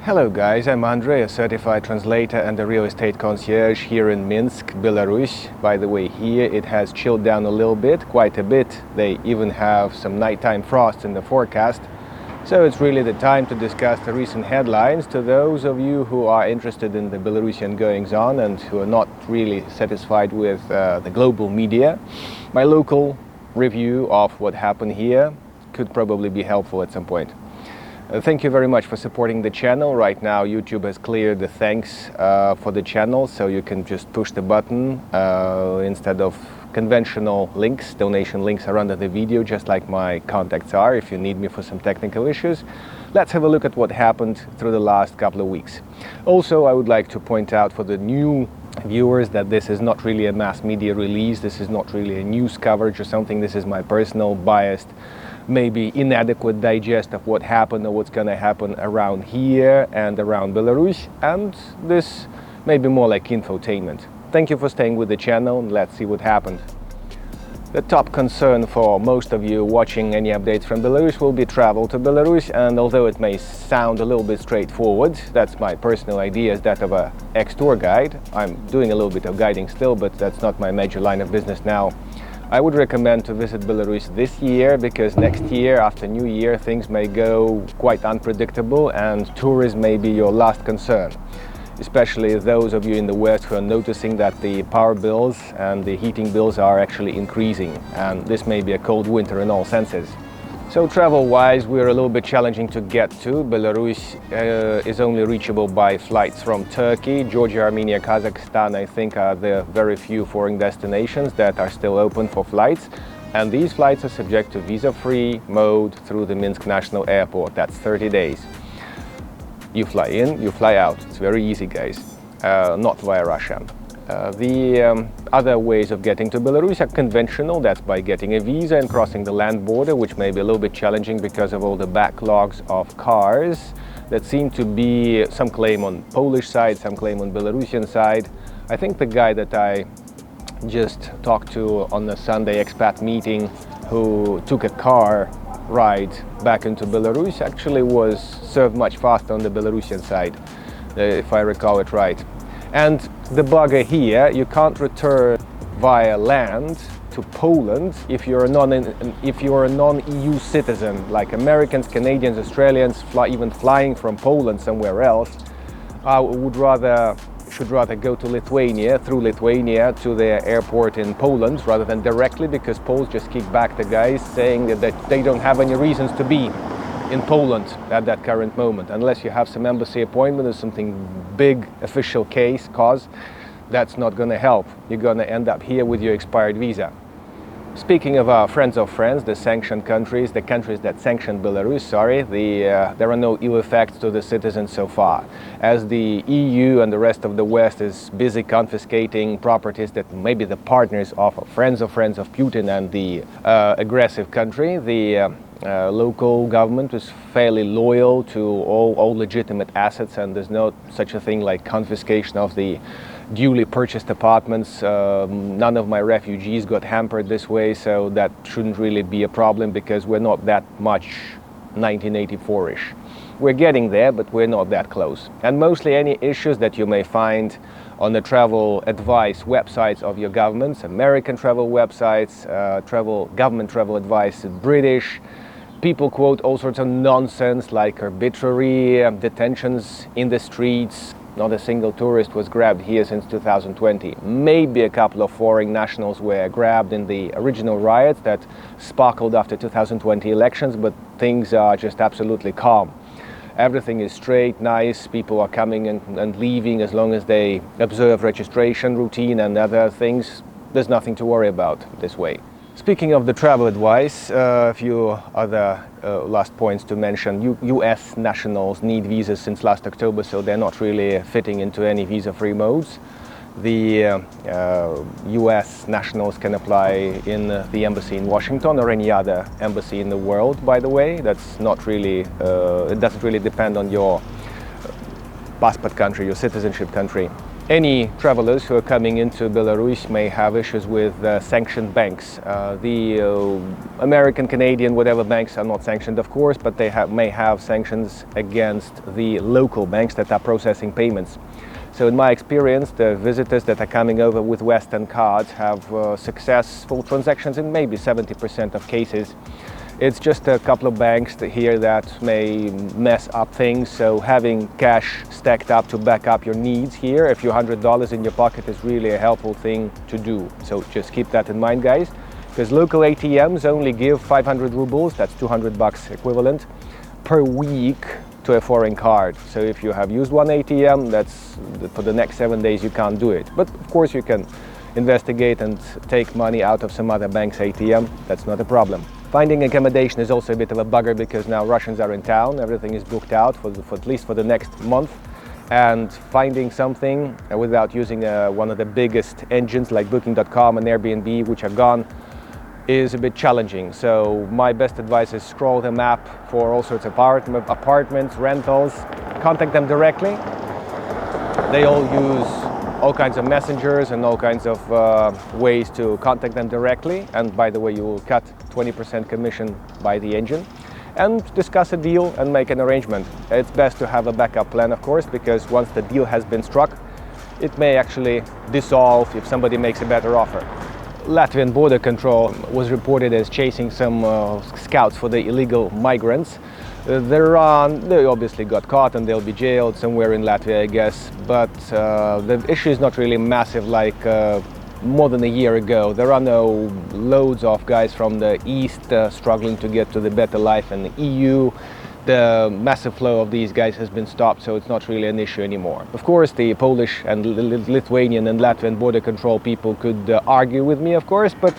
Hello guys, I'm Andrei, a certified translator and a real estate concierge here in Minsk, Belarus. By the way, here it has chilled down a little bit, quite a bit. They even have some nighttime frost in the forecast. So it's really the time to discuss the recent headlines to those of you who are interested in the Belarusian goings-on and who are not really satisfied with the global media. My local review of what happened here could probably be helpful at some point. Thank you very much for supporting the channel. Right now YouTube has cleared the thanks for the channel, so you can just push the button instead of conventional links. Donation links are under the video, just like my contacts are if you need me for some technical issues. Let's have a look at what happened through the last couple of weeks. Also, I would like to point out for the new viewers that this is not really a mass media release, this is not really a news coverage or something. This is my personal biased, maybe inadequate digest of what happened or what's going to happen around here and around Belarus, and this may be more like infotainment. Thank you for staying with the channel, and let's see what happened. The top concern for most of you watching any updates from Belarus will be travel to Belarus, and although it may sound a little bit straightforward, that's my personal idea, is that of an ex-tour guide. I'm doing a little bit of guiding still, but that's not my major line of business now. I would recommend to visit Belarus this year, because next year, after New Year, things may go quite unpredictable and tourism may be your last concern. Especially those of you in the West who are noticing that the power bills and the heating bills are actually increasing, and this may be a cold winter in all senses. So travel-wise, we're a little bit challenging to get to. Belarus is only reachable by flights from Turkey. Georgia, Armenia, Kazakhstan, I think, are the very few foreign destinations that are still open for flights. And these flights are subject to visa-free mode through the Minsk National Airport. That's 30 days. You fly in, you fly out. It's very easy, guys. Not via Russia. The other ways of getting to Belarus are conventional. That's by getting a visa and crossing the land border, which may be a little bit challenging because of all the backlogs of cars that seem to be some claim on Polish side, some claim on Belarusian side. I think the guy that I just talked to on the Sunday expat meeting, who took a car ride back into Belarus, actually was served much faster on the Belarusian side, if I recall it right. And the bugger here, you can't return via land to Poland if you're a non-EU citizen, like Americans, Canadians, Australians, even flying from Poland somewhere else. Should rather go to Lithuania, through Lithuania to their airport in Poland rather than directly, because Poles just kick back the guys saying that they don't have any reasons to be in Poland at that current moment, unless you have some embassy appointment or something big official cause. That's not going to help. You're going to end up here with your expired visa. Speaking of our friends of friends, the sanctioned countries, the countries that sanctioned Belarus, there are no ill effects to the citizens so far. As the EU and the rest of the West is busy confiscating properties that may be the partners of friends of Putin and the aggressive country, the local government is fairly loyal to all legitimate assets, and there's no such a thing like confiscation of the duly purchased apartments. None of my refugees got hampered this way, so that shouldn't really be a problem, because we're not that much 1984-ish. We're getting there, but we're not that close. And mostly any issues that you may find on the travel advice websites of your governments, American travel websites, government travel advice, British, people quote all sorts of nonsense like arbitrary detentions in the streets. Not a single tourist was grabbed here since 2020. Maybe a couple of foreign nationals were grabbed in the original riots that sparkled after 2020 elections, but things are just absolutely calm. Everything is straight, nice, people are coming and leaving as long as they observe registration routine and other things. There's nothing to worry about this way. Speaking of the travel advice, a few other last points to mention. US nationals need visas since last October, so they're not really fitting into any visa-free modes. The US nationals can apply in the embassy in Washington or any other embassy in the world, by the way. That's not really, it doesn't really depend on your passport country, your citizenship country. Any travelers who are coming into Belarus may have issues with sanctioned banks. The American, Canadian, whatever banks are not sanctioned, of course, but they may have sanctions against the local banks that are processing payments. So in my experience, the visitors that are coming over with Western cards have successful transactions in maybe 70% of cases. It's just a couple of banks here that may mess up things, so having cash stacked up to back up your needs here, if you're $100 in your pocket, is really a helpful thing to do. So just keep that in mind, guys, because local ATMs only give 500 rubles, that's 200 bucks equivalent, per week to a foreign card. So if you have used one ATM, that's for the next 7 days you can't do it. But of course you can investigate and take money out of some other bank's ATM, that's not a problem. Finding accommodation is also a bit of a bugger because now Russians are in town, everything is booked out for at least for the next month. And finding something without using one of the biggest engines like booking.com and Airbnb, which are gone, is a bit challenging. So my best advice is scroll the map for all sorts of apartments, rentals, contact them directly. They all use all kinds of messengers and all kinds of ways to contact them directly. And by the way, you will cut 20% commission by the engine. And discuss a deal and make an arrangement. It's best to have a backup plan, of course, because once the deal has been struck, it may actually dissolve if somebody makes a better offer. Latvian border control was reported as chasing some scouts for the illegal migrants. They obviously got caught and they'll be jailed somewhere in Latvia, I guess. But the issue is not really massive like more than a year ago. There are no loads of guys from the east struggling to get to the better life in the EU. The massive flow of these guys has been stopped, so it's not really an issue anymore. Of course, the Polish and Lithuanian and Latvian border control people could argue with me, of course, but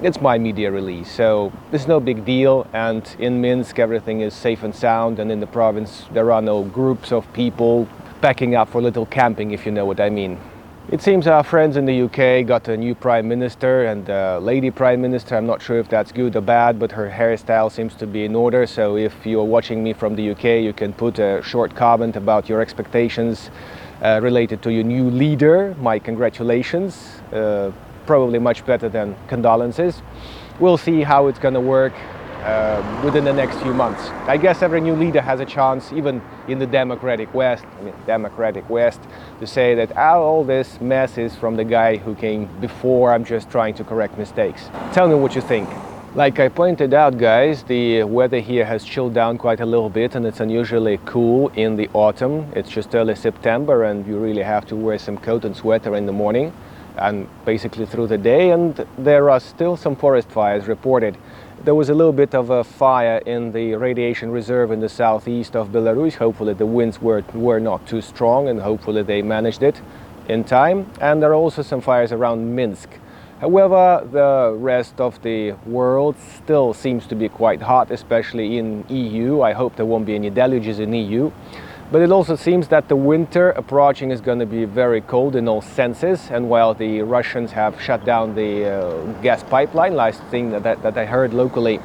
it's my media release, so this is no big deal. And in Minsk, everything is safe and sound, and in the province, there are no groups of people packing up for little camping, if you know what I mean. It seems our friends in the UK got a new Prime Minister and a lady Prime Minister. I'm not sure if that's good or bad, but her hairstyle seems to be in order. So if you're watching me from the UK, you can put a short comment about your expectations related to your new leader. My congratulations. Probably much better than condolences. We'll see how it's going to work within the next few months. I guess every new leader has a chance, even in the Democratic West, to say that all this mess is from the guy who came before, I'm just trying to correct mistakes. Tell me what you think. Like I pointed out, guys, the weather here has chilled down quite a little bit and it's unusually cool in the autumn. It's just early September and you really have to wear some coat and sweater in the morning and basically through the day. And there are still some forest fires reported. There was a little bit of a fire in the radiation reserve in the southeast of Belarus. Hopefully the winds were not too strong and hopefully they managed it in time. And there are also some fires around Minsk. However, the rest of the world still seems to be quite hot, especially in EU. I hope there won't be any deluges in EU. But it also seems that the winter approaching is going to be very cold in all senses. And while the Russians have shut down the gas pipeline, last thing that I heard locally,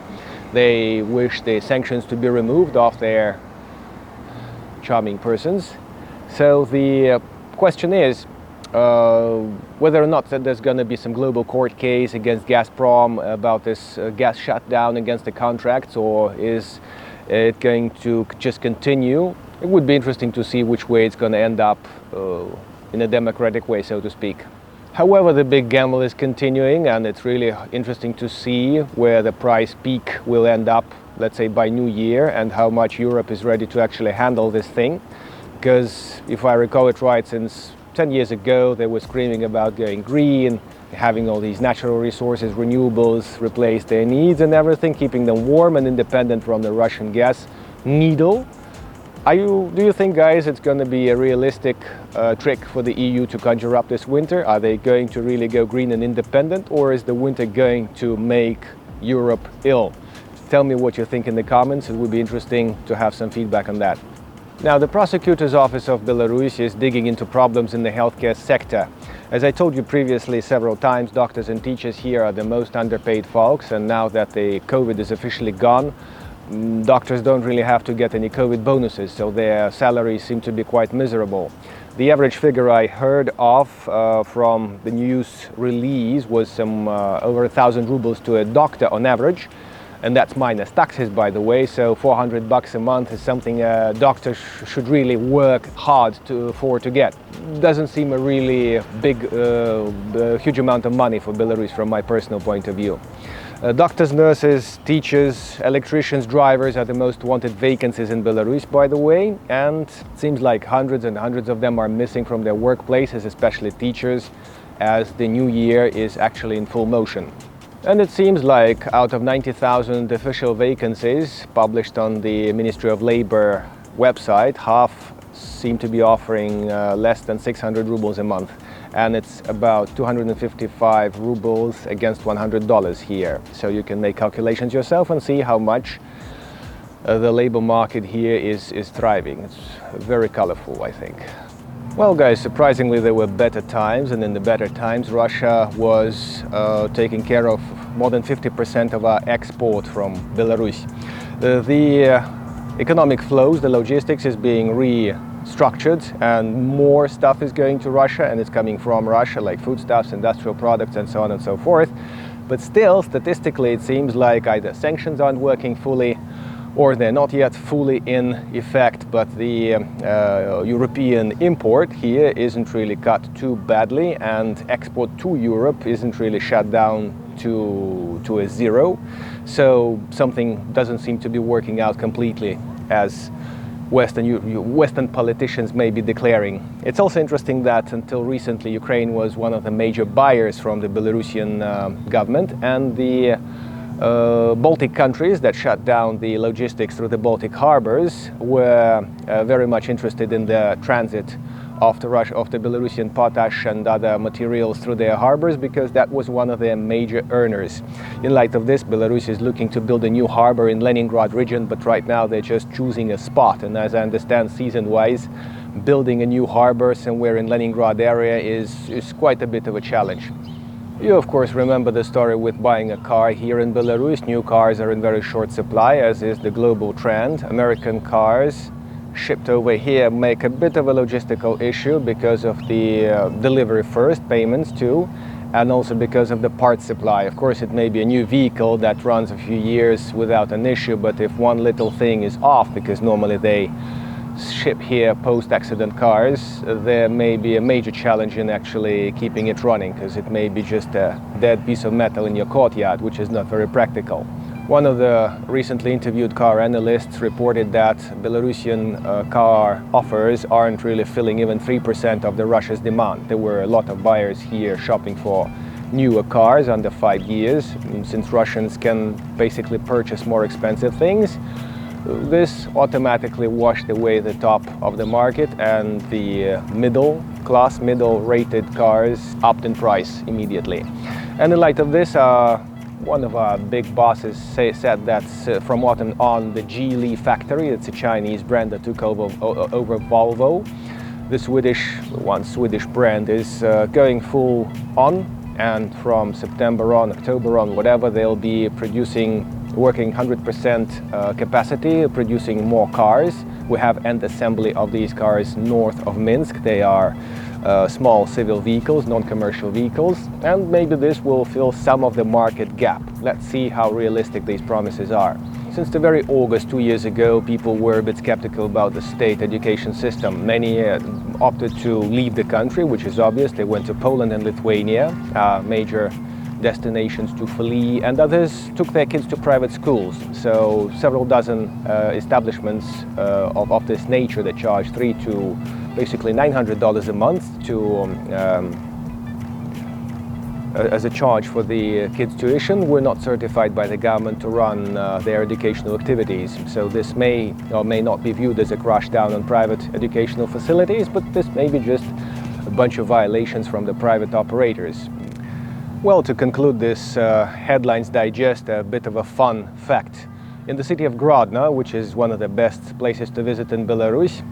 they wish the sanctions to be removed off their charming persons. So the question is whether or not that there's going to be some global court case against Gazprom about this gas shutdown against the contracts, or is it going to just continue? It would be interesting to see which way it's going to end up in a democratic way, so to speak. However, the big gamble is continuing, and it's really interesting to see where the price peak will end up, let's say by New Year, and how much Europe is ready to actually handle this thing. Because if I recall it right, since 10 years ago, they were screaming about going green, having all these natural resources, renewables, replace their needs and everything, keeping them warm and independent from the Russian gas needle. Do you think, guys, it's going to be a realistic trick for the EU to conjure up this winter? Are they going to really go green and independent, or is the winter going to make Europe ill? Tell me what you think in the comments. It would be interesting to have some feedback on that. Now, the prosecutor's office of Belarus is digging into problems in the healthcare sector. As I told you previously several times, doctors and teachers here are the most underpaid folks, and now that the COVID is officially gone, Doctors don't really have to get any COVID bonuses, so their salaries seem to be quite miserable. The average figure I heard of from the news release was some over 1,000 rubles to a doctor on average, and that's minus taxes, by the way. So $400 a month is something a doctor should really work hard to get. Doesn't seem a really big, huge amount of money for Belarus from my personal point of view. Doctors, nurses, teachers, electricians, drivers are the most wanted vacancies in Belarus, by the way, and it seems like hundreds and hundreds of them are missing from their workplaces, especially teachers, as the new year is actually in full motion. And it seems like out of 90,000 official vacancies published on the Ministry of Labor website, half seem to be offering less than 600 rubles a month. And it's about 255 rubles against $100 here. So you can make calculations yourself and see how much the labor market here is thriving. It's very colorful, I think. Well, guys, surprisingly there were better times, and in the better times Russia was taking care of more than 50% of our export from Belarus. The economic flows, the logistics is being restructured, and more stuff is going to Russia, and it's coming from Russia, like foodstuffs, industrial products, and so on and so forth. But still, statistically, it seems like either sanctions aren't working fully, or they're not yet fully in effect, but the European import here isn't really cut too badly, and export to Europe isn't really shut down to a zero. So something doesn't seem to be working out completely as Western politicians may be declaring. It's also interesting that until recently Ukraine was one of the major buyers from the Belarusian government, and the Baltic countries that shut down the logistics through the Baltic harbors were very much interested in the transit of the Belarusian potash and other materials through their harbors, because that was one of their major earners. In light of this, Belarus is looking to build a new harbor in Leningrad region, but right now they're just choosing a spot. And as I understand, season-wise, building a new harbor somewhere in Leningrad area is quite a bit of a challenge. You, of course, remember the story with buying a car here in Belarus. New cars are in very short supply, as is the global trend. American cars shipped over here make a bit of a logistical issue because of the delivery first, payments too, and also because of the parts supply. Of course, it may be a new vehicle that runs a few years without an issue, but if one little thing is off, because normally they ship here post-accident cars, there may be a major challenge in actually keeping it running, because it may be just a dead piece of metal in your courtyard, which is not very practical. One of the recently interviewed car analysts reported that Belarusian car offers aren't really filling even 3% of the Russia's demand. There were a lot of buyers here shopping for newer cars under 5 years. Since Russians can basically purchase more expensive things, this automatically washed away the top of the market, and the middle class, middle rated cars upped in price immediately. And in light of this, one of our big bosses said that from autumn on, the Geely factory, it's a Chinese brand that took over Volvo, the Swedish brand, is going full on, and from September on, October on, whatever, they'll be working 100% capacity, producing more cars. We have end assembly of these cars north of Minsk. They are small civil vehicles, non-commercial vehicles, and maybe this will fill some of the market gap. Let's see how realistic these promises are. Since the very August 2 years ago, people were a bit skeptical about the state education system. Many opted to leave the country, which is obvious. They went to Poland and Lithuania, major destinations to flee, and others took their kids to private schools. So several dozen establishments of this nature that charge $300 to basically $900 a month as a charge for the kids' tuition were not certified by the government to run their educational activities. So this may or may not be viewed as a crash down on private educational facilities, but this may be just a bunch of violations from the private operators. Well, to conclude this headlines digest, a bit of a fun fact. In the city of Grodno, which is one of the best places to visit in Belarus,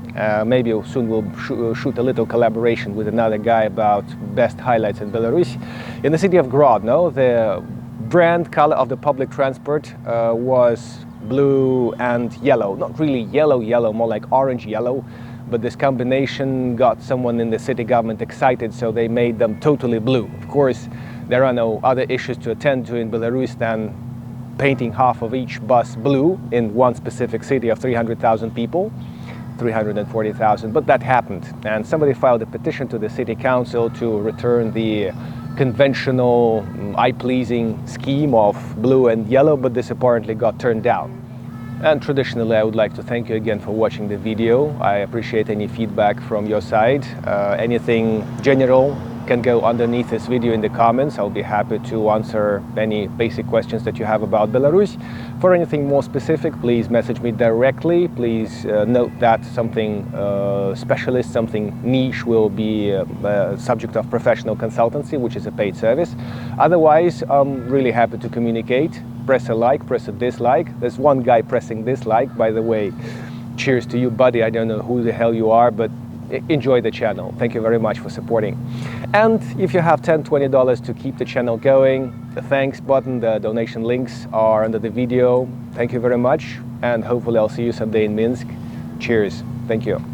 maybe soon we'll shoot a little collaboration with another guy about best highlights in Belarus. In the city of Grodno, the brand color of the public transport was blue and yellow. Not really yellow, more like orange yellow, but this combination got someone in the city government excited, so they made them totally blue. Of course, there are no other issues to attend to in Belarus than painting half of each bus blue in one specific city of 300,000 people, 340,000, but that happened. And somebody filed a petition to the city council to return the conventional, eye-pleasing scheme of blue and yellow, but this apparently got turned down. And traditionally, I would like to thank you again for watching the video. I appreciate any feedback from your side. Anything general can go underneath this video in the comments. I'll be happy to answer any basic questions that you have about Belarus. For anything more specific, please message me directly. Please note that something specialist, something niche will be subject of professional consultancy, which is a paid service. Otherwise, I'm really happy to communicate. Press a like, press a dislike. There's one guy pressing dislike, by the way. Cheers to you, buddy. I don't know who the hell you are, but enjoy the channel. Thank you very much for supporting. And if you have $10, $20 to keep the channel going, the thanks button, the donation links are under the video. Thank you very much, and hopefully I'll see you someday in Minsk. Cheers. Thank you.